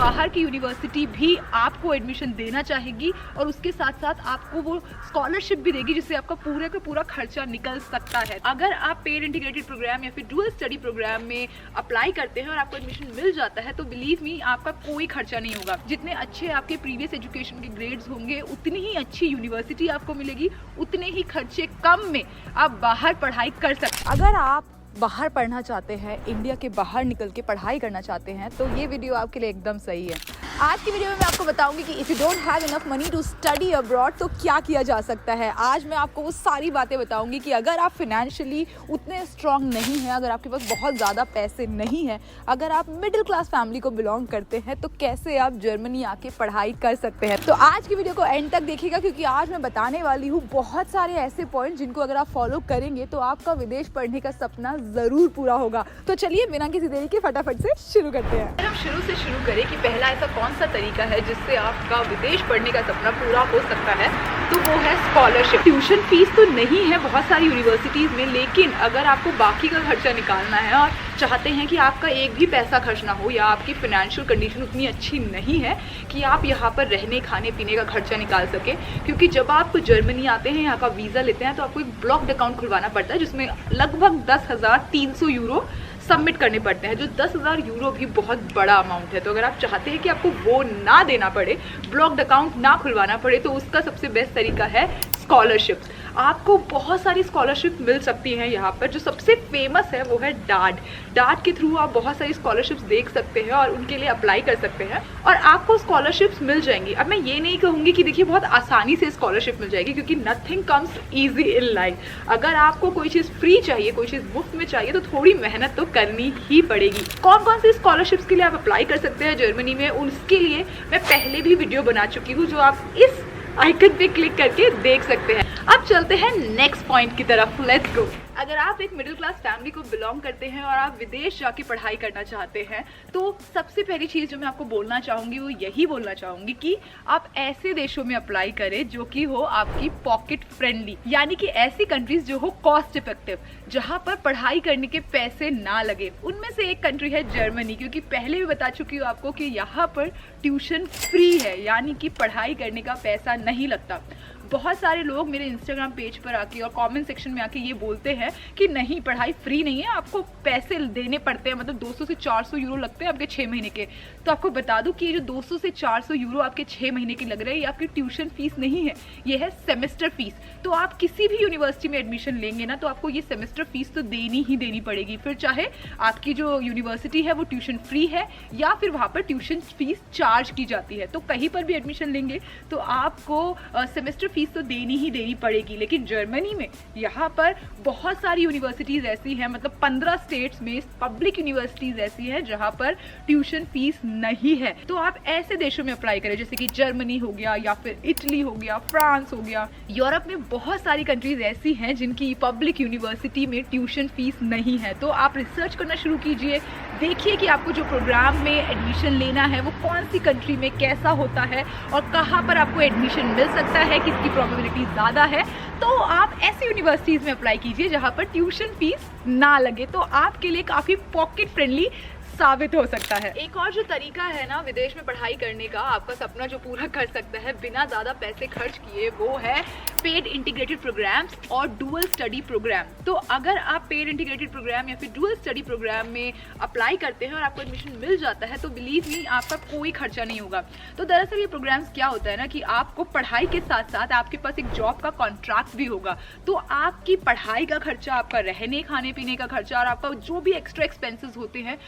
बाहर की यूनिवर्सिटी भी आपको एडमिशन देना चाहेगी और उसके साथ साथ आपको वो स्कॉलरशिप भी देगी जिससे आपका पूरे का पूरा खर्चा निकल सकता है। अगर आप पेड इंटीग्रेटेड प्रोग्राम या फिर डुअल स्टडी प्रोग्राम में अप्लाई करते हैं और आपको एडमिशन मिल जाता है तो बिलीव मी आपका कोई खर्चा नहीं होगा। जितने अच्छे आपके प्रीवियस एजुकेशन के ग्रेड्स होंगे उतनी ही अच्छी यूनिवर्सिटी आपको मिलेगी, उतने ही खर्चे कम में आप बाहर पढ़ाई कर सकते हैं। अगर आप बाहर पढ़ना चाहते हैं, इंडिया के बाहर निकल के पढ़ाई करना चाहते हैं तो ये वीडियो आपके लिए एकदम सही है। आज की वीडियो में मैं आपको बताऊंगी कि if you don't have enough money to study abroad तो क्या किया जा सकता है। आज मैं आपको वो सारी बातें बताऊंगी कि अगर आप फिनेंशियली उतने स्ट्रांग नहीं हैं, अगर आपके पास बहुत ज़्यादा पैसे नहीं हैं, अगर आप मिडिल क्लास फैमिली को बिलोंग करते हैं तो कैसे आप जर्मनी आके पढ़ाई कर सकते हैं। तो आज की वीडियो को एंड तक देखिएगा क्योंकि आज मैं बताने वाली हूँ बहुत सारे ऐसे पॉइंट जिनको अगर आप फॉलो करेंगे तो आपका विदेश पढ़ने का सपना ज़रूर पूरा होगा। तो चलिए बिना किसी देरी के फटाफट से शुरू करते हैं। अगर हम शुरू से शुरू करें कि पहला ऐसा कौन सा तरीका है जिससे आपका विदेश पढ़ने का सपना पूरा हो सकता है तो वो है स्कॉलरशिप। ट्यूशन फीस तो नहीं है बहुत सारी यूनिवर्सिटीज़ में, लेकिन अगर आपको बाकी का खर्चा निकालना है और चाहते हैं कि आपका एक भी पैसा खर्च ना हो या आपकी फाइनेंशियल कंडीशन उतनी अच्छी नहीं है कि आप यहाँ पर रहने खाने पीने का खर्चा निकाल सके, क्योंकि जब आप जर्मनी आते हैं यहाँ का वीज़ा लेते हैं तो आपको एक ब्लॉक्ड अकाउंट खुलवाना पड़ता है जिसमें लगभग 10,300 यूरो सबमिट करने पड़ते हैं, जो 10,000 यूरो भी बहुत बड़ा अमाउंट है। तो अगर आप चाहते हैं कि आपको वो ना देना पड़े, ब्लॉक्ड अकाउंट ना खुलवाना पड़े, तो उसका सबसे बेस्ट तरीका है स्कॉलरशिप। आपको बहुत सारी स्कॉलरशिप मिल सकती हैं यहाँ पर। जो सबसे फेमस है वो है डाड। डाड के थ्रू आप बहुत सारी स्कॉलरशिप्स देख सकते हैं और उनके लिए अप्लाई कर सकते हैं और आपको स्कॉलरशिप्स मिल जाएंगी। अब मैं ये नहीं कहूँगी कि देखिए बहुत आसानी से स्कॉलरशिप मिल जाएगी, क्योंकि nothing comes easy in life. अगर आपको कोई चीज़ फ्री चाहिए, कोई चीज़ मुफ्त में चाहिए तो थोड़ी मेहनत तो करनी ही पड़ेगी। कौन कौन सी स्कॉलरशिप्स के लिए आप अप्लाई कर सकते हैं जर्मनी में, उसके लिए मैं पहले भी वीडियो बना चुकी हूँ जो आप इस आइकन पे क्लिक करके देख सकते हैं। अब चलते हैं नेक्स्ट पॉइंट की तरफ, लेट्स गो। अगर आप एक मिडिल क्लास फैमिली को बिलोंग करते हैं और आप विदेश जाके पढ़ाई करना चाहते हैं तो सबसे पहली चीज़ जो मैं आपको बोलना चाहूँगी वो यही बोलना चाहूँगी कि आप ऐसे देशों में अप्लाई करें जो कि हो आपकी पॉकेट फ्रेंडली, यानी कि ऐसी कंट्रीज जो हो कॉस्ट इफेक्टिव, जहाँ पर पढ़ाई करने के पैसे ना लगे। उनमें से एक कंट्री है जर्मनी, क्योंकि पहले भी बता चुकी हूँ आपको कि यहाँ पर ट्यूशन फ्री है, यानी कि पढ़ाई करने का पैसा नहीं लगता। बहुत सारे लोग मेरे इंस्टाग्राम पेज पर आके और कमेंट सेक्शन में आके ये बोलते हैं कि नहीं पढ़ाई फ्री नहीं है, आपको पैसे देने पड़ते हैं, मतलब 200 से 400 यूरो लगते हैं आपके 6 महीने के। तो आपको बता दूं कि ये जो 200 से 400 यूरो आपके 6 महीने के लग रहे हैं ये आपकी ट्यूशन फीस नहीं है, ये है सेमेस्टर फीस। तो आप किसी भी यूनिवर्सिटी में एडमिशन लेंगे ना तो आपको ये सेमेस्टर फीस तो देनी ही देनी पड़ेगी, फिर चाहे आपकी जो यूनिवर्सिटी है वो ट्यूशन फ्री है या फिर वहाँ पर ट्यूशन फीस चार्ज की जाती है। तो कहीं पर भी एडमिशन लेंगे तो आपको सेमेस्टर फीस तो देनी ही देनी पड़ेगी। लेकिन जर्मनी में यहाँ पर बहुत सारी यूनिवर्सिटीज़ ऐसी हैं, मतलब 15 स्टेट्स में पब्लिक यूनिवर्सिटीज़ ऐसी हैं जहाँ पर ट्यूशन फीस नहीं है। तो आप ऐसे देशों में अप्लाई करें जैसे कि जर्मनी हो गया या फिर इटली हो गया, फ्रांस हो गया। यूरोप में बहुत सारी कंट्रीज ऐसी हैं जिनकी पब्लिक यूनिवर्सिटी में ट्यूशन फीस नहीं है। तो आप रिसर्च करना शुरू कीजिए, देखिए कि आपको जो प्रोग्राम में एडमिशन लेना है वो कौन सी कंट्री में कैसा होता है और कहाँ पर आपको एडमिशन मिल सकता है, किसकी प्रोबेबिलिटी ज़्यादा है। तो आप ऐसी यूनिवर्सिटीज़ में अप्लाई कीजिए जहाँ पर ट्यूशन फीस ना लगे, तो आपके लिए काफ़ी पॉकेट फ्रेंडली साबित हो सकता है। एक और जो तरीका है ना विदेश में पढ़ाई करने का, आपका सपना जो पूरा कर सकता है बिना ज़्यादा पैसे खर्च किए, वो है पेड इंटीग्रेटेड प्रोग्राम्स और डुअल स्टडी प्रोग्राम। तो अगर आप पेड इंटीग्रेटेड प्रोग्राम या फिर डुअल स्टडी प्रोग्राम में अप्लाई करते हैं और आपको एडमिशन मिल जाता है तो बिलीव मी आपका कोई खर्चा नहीं होगा। तो दरअसल ये प्रोग्राम्स क्या होता है ना कि आपको पढ़ाई के साथ साथ आपके पास एक जॉब का कॉन्ट्रैक्ट भी होगा, तो आपकी पढ़ाई का खर्चा, आपका रहने खाने पीने का खर्चा और आपका जो भी एक्स्ट्रा एक्सपेंसेस होते हैं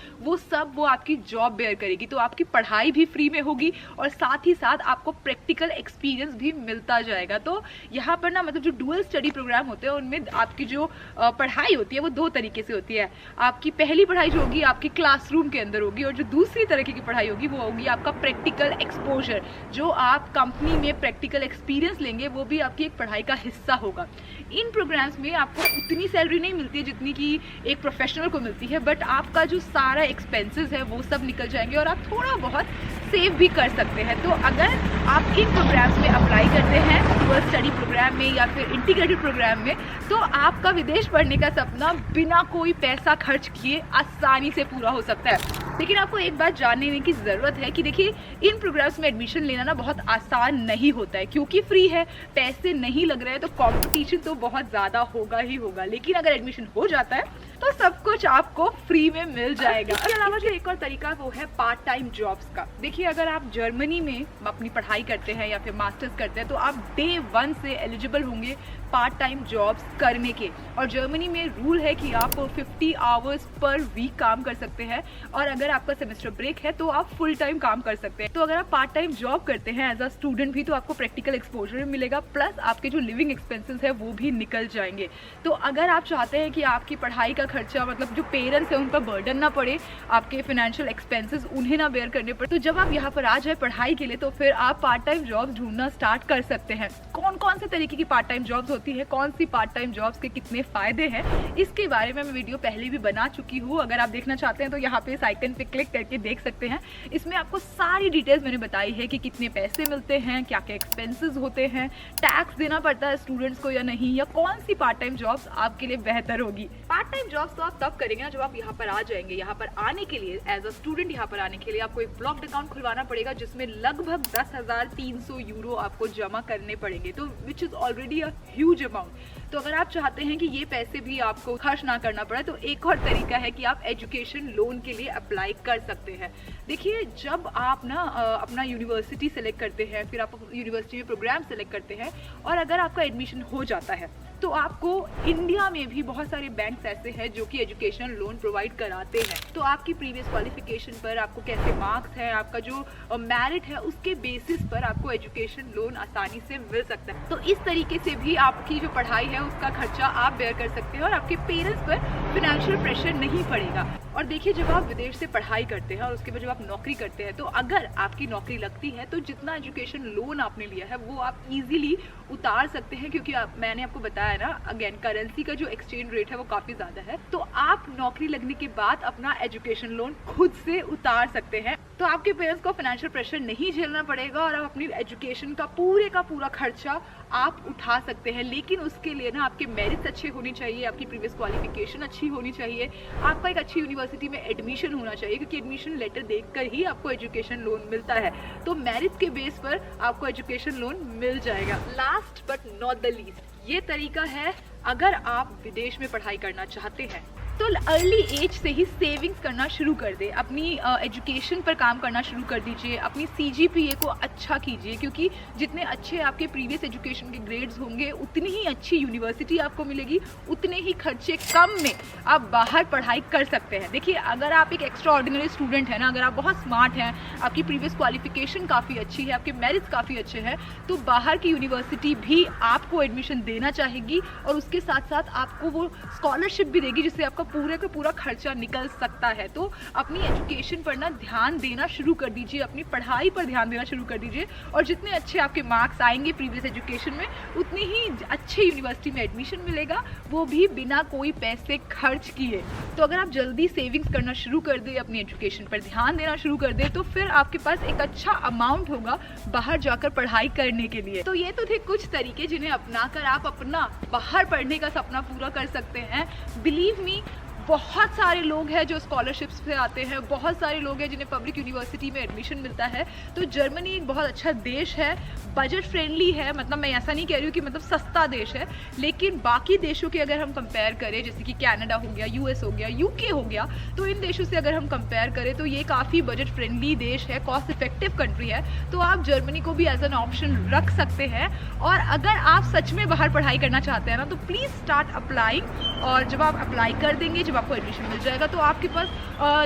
वो आपकी जॉब बेयर करेगी। तो आपकी पढ़ाई भी फ्री में होगी और साथ ही साथ आपको प्रैक्टिकल एक्सपीरियंस भी मिलता जाएगा। तो यहाँ पर ना मतलब जो डुअल स्टडी प्रोग्राम होते हैं उनमें आपकी जो पढ़ाई होती है वो दो तरीके से होती है। आपकी पहली पढ़ाई जो होगी आपकी क्लासरूम के अंदर होगी और जो दूसरी तरीके की पढ़ाई होगी वो होगी आपका प्रैक्टिकल एक्सपोजर। जो आप कंपनी में प्रैक्टिकल एक्सपीरियंस लेंगे वो भी आपकी एक पढ़ाई का हिस्सा होगा। इन प्रोग्राम्स में आपको उतनी सैलरी नहीं मिलती है जितनी कि एक प्रोफेशनल को मिलती है, बट आपका जो सारा एक्सपेंसेस है वो सब निकल जाएंगे और आप थोड़ा बहुत सेव भी कर सकते हैं। तो अगर आप इन प्रोग्राम्स में अप्लाई करते हैं, डुअल स्टडी प्रोग्राम में या फिर इंटीग्रेटेड प्रोग्राम में, तो आपका विदेश पढ़ने का सपना बिना कोई पैसा खर्च किए आसानी से पूरा हो सकता है। लेकिन आपको एक बात जानने की ज़रूरत है कि देखिए, इन प्रोग्राम्स में एडमिशन लेना ना बहुत आसान नहीं होता है, क्योंकि फ्री है, पैसे नहीं लग रहे हैं, तो कंपटीशन तो बहुत ज़्यादा होगा ही होगा। लेकिन अगर एडमिशन हो जाता है तो सब कुछ आपको फ्री में मिल जाएगा। इसके अलावा जो एक और तरीका वो है पार्ट टाइम जॉब्स का। देखिए, अगर आप जर्मनी में अपनी पढ़ाई करते हैं या फिर मास्टर्स करते हैं तो आप डे 1 से एलिजिबल होंगे पार्ट टाइम जॉब्स करने के। और जर्मनी में रूल है कि आप 50 आवर्स पर वीक काम कर सकते हैं, और अगर आपका सेमेस्टर ब्रेक है तो आप फुल टाइम काम कर सकते हैं। तो अगर आप पार्ट टाइम जॉब करते हैं एज अ स्टूडेंट भी, तो आपको प्रैक्टिकल एक्सपोजर भी मिलेगा, प्लस आपके जो लिविंग एक्सपेंसेस है वो भी निकल जाएंगे। तो अगर आप चाहते हैं कि आपकी पढ़ाई का खर्चा, मतलब जो पेरेंट्स हैं उन पर बर्डन ना पड़े, आपके फाइनेंशियल एक्सपेंसेस उन्हें ना बेयर करने पड़े, तो जब आप यहाँ पर आ जाए पढ़ाई के लिए तो फिर आप पार्ट टाइम जॉब्स ढूंढना स्टार्ट कर सकते हैं। कौन कौन से तरीके की पार्ट टाइम जॉब्स होती है, कौन सी पार्ट टाइम जॉब्स के कितने फायदे हैं, इसके बारे में मैं वीडियो पहले भी बना चुकी हूँ। अगर आप देखना चाहते हैं तो यहाँ पे इस आइकन पे क्लिक करके देख सकते हैं। इसमें आपको सारी डिटेल्स मैंने बताई है कि कितने पैसे मिलते हैं, क्या क्या एक्सपेंसेस होते हैं, टैक्स देना पड़ता है स्टूडेंट्स को या नहीं, या कौन सी पार्ट टाइम जॉब्स आपके लिए बेहतर होगी। पार्ट टाइम जॉब्स तो आप तब करेंगे ना जब आप यहाँ पर आ जाएंगे। यहाँ पर आने के लिए, एज अ स्टूडेंट यहाँ पर आने के लिए आपको एक ब्लॉक्ड अकाउंट खुलवाना पड़ेगा, जिसमें लगभग 10,300 यूरो आपको जमा करने पड़ेंगे, तो which is already a huge amount. तो अगर आप चाहते हैं कि ये पैसे भी आपको खर्च ना करना पड़े, तो एक और तरीका है कि आप एजुकेशन लोन के लिए अप्लाई कर सकते हैं। देखिए, जब आप ना अपना यूनिवर्सिटी सेलेक्ट करते हैं, फिर आप यूनिवर्सिटी में प्रोग्राम सेलेक्ट करते हैं, और अगर आपका एडमिशन हो जाता है तो आपको इंडिया में भी बहुत सारे बैंक्स ऐसे हैं जो कि एजुकेशन लोन प्रोवाइड कराते हैं। तो आपकी प्रीवियस क्वालिफिकेशन पर, आपको कैसे मार्क्स हैं, आपका जो मेरिट है, उसके बेसिस पर आपको एजुकेशन लोन आसानी से मिल सकता है। तो इस तरीके से भी आपकी जो पढ़ाई है उसका खर्चा आप बेयर कर सकते हैं और आपके पेरेंट्स पर फिनेंशियल प्रेशर नहीं पड़ेगा। और देखिए, जब आप विदेश से पढ़ाई करते हैं और उसके बाद जब आप नौकरी करते हैं, तो अगर आपकी नौकरी लगती है तो जितना एजुकेशन लोन आपने लिया है वो आप इजीली उतार सकते हैं, क्योंकि मैंने आपको बताया है ना, अगेन करेंसी का जो एक्सचेंज रेट है वो काफ़ी ज़्यादा है। तो आप नौकरी लगने के बाद अपना एजुकेशन लोन खुद से उतार सकते हैं। तो आपके पेरेंट्स को फाइनेंशियल प्रेशर नहीं झेलना पड़ेगा और आप अपनी एजुकेशन का पूरा खर्चा आप उठा सकते हैं। लेकिन उसके लिए ना आपके मेरिट्स अच्छे होने चाहिए, आपकी प्रीवियस क्वालिफिकेशन अच्छी होनी चाहिए, आपका एक अच्छी यूनिवर्सिटी में एडमिशन होना चाहिए, क्योंकि एडमिशन लेटर देखकर ही आपको एजुकेशन लोन मिलता है। तो मेरिट्स के बेस पर आपको एजुकेशन लोन मिल जाएगा। Last but not the least, ये तरीका है अगर आप विदेश में पढ़ाई करना चाहते हैं तो अर्ली एज से ही सेविंग्स करना शुरू कर दे, अपनी एजुकेशन पर काम करना शुरू कर दीजिए, अपनी CGPA को अच्छा कीजिए, क्योंकि जितने अच्छे आपके प्रीवियस एजुकेशन के ग्रेड्स होंगे उतनी ही अच्छी यूनिवर्सिटी आपको मिलेगी, उतने ही खर्चे कम में आप बाहर पढ़ाई कर सकते हैं। देखिए, अगर आप एक एक्स्ट्रा ऑर्डिनरी स्टूडेंट हैं ना, अगर आप बहुत स्मार्ट हैं, आपकी प्रीवियस क्वालिफिकेशन काफ़ी अच्छी है, आपके मेरिट्स काफ़ी अच्छे हैं, तो बाहर की यूनिवर्सिटी भी आपको एडमिशन देना चाहेगी और उसके साथ साथ आपको वो स्कॉलरशिप भी देगी, जिससे आपका पूरे का पूरा खर्चा निकल सकता है। तो अपनी एजुकेशन पर ना ध्यान देना शुरू कर दीजिए, अपनी पढ़ाई पर ध्यान देना शुरू कर दीजिए, और जितने अच्छे आपके मार्क्स आएंगे प्रीवियस एजुकेशन में, उतनी ही अच्छे यूनिवर्सिटी में एडमिशन मिलेगा, वो भी बिना कोई पैसे खर्च किए। तो अगर आप जल्दी सेविंग्स करना शुरू कर दें, अपनी एजुकेशन पर ध्यान देना शुरू कर दें, तो फिर आपके पास एक अच्छा अमाउंट होगा बाहर जाकर पढ़ाई करने के लिए। तो ये तो थे कुछ तरीके जिन्हें अपनाकर आप अपना बाहर पढ़ने का सपना पूरा कर सकते हैं। बिलीव मी, बहुत सारे लोग हैं जो स्कॉलरशिप्स से आते हैं, बहुत सारे लोग हैं जिन्हें पब्लिक यूनिवर्सिटी में एडमिशन मिलता है। तो जर्मनी एक बहुत अच्छा देश है, बजट फ्रेंडली है, मतलब मैं ऐसा नहीं कह रही हूँ कि मतलब सस्ता देश है, लेकिन बाकी देशों के अगर हम कंपेयर करें, जैसे कि कनाडा हो गया, US हो गया, UK हो गया, तो इन देशों से अगर हम कंपेयर करें तो ये काफ़ी बजट फ्रेंडली देश है, कॉस्ट इफेक्टिव कंट्री है। तो आप जर्मनी को भी एज एन ऑप्शन रख सकते हैं। और अगर आप सच में बाहर पढ़ाई करना चाहते हैं ना, तो प्लीज़ स्टार्ट अप्लाइंग, और जब आप अप्लाई कर देंगे, जब आपको एडमिशन मिल जाएगा, तो आपके पास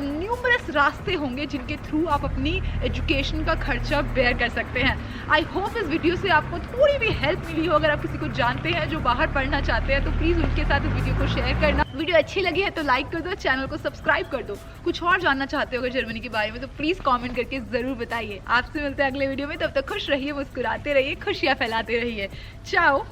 न्यूमरस रास्ते होंगे जिनके थ्रू आप अपनी एजुकेशन का खर्चा बेयर कर सकते हैं। आई होप इस वीडियो से आपको थोड़ी भी हेल्प मिली हो। अगर आप किसी को जानते हैं जो बाहर पढ़ना चाहते हैं तो प्लीज़ उनके साथ इस वीडियो को शेयर करना। वीडियो अच्छी लगी है तो लाइक कर दो, चैनल को सब्सक्राइब कर दो। कुछ और जानना चाहते हो अगर जर्मनी के बारे में तो प्लीज़ कॉमेंट करके ज़रूर बताइए। आपसे मिलते हैं अगले वीडियो में, तब तक खुश रहिए, मुस्कुराते रहिए, खुशियाँ फैलाते रहिए। चाओ।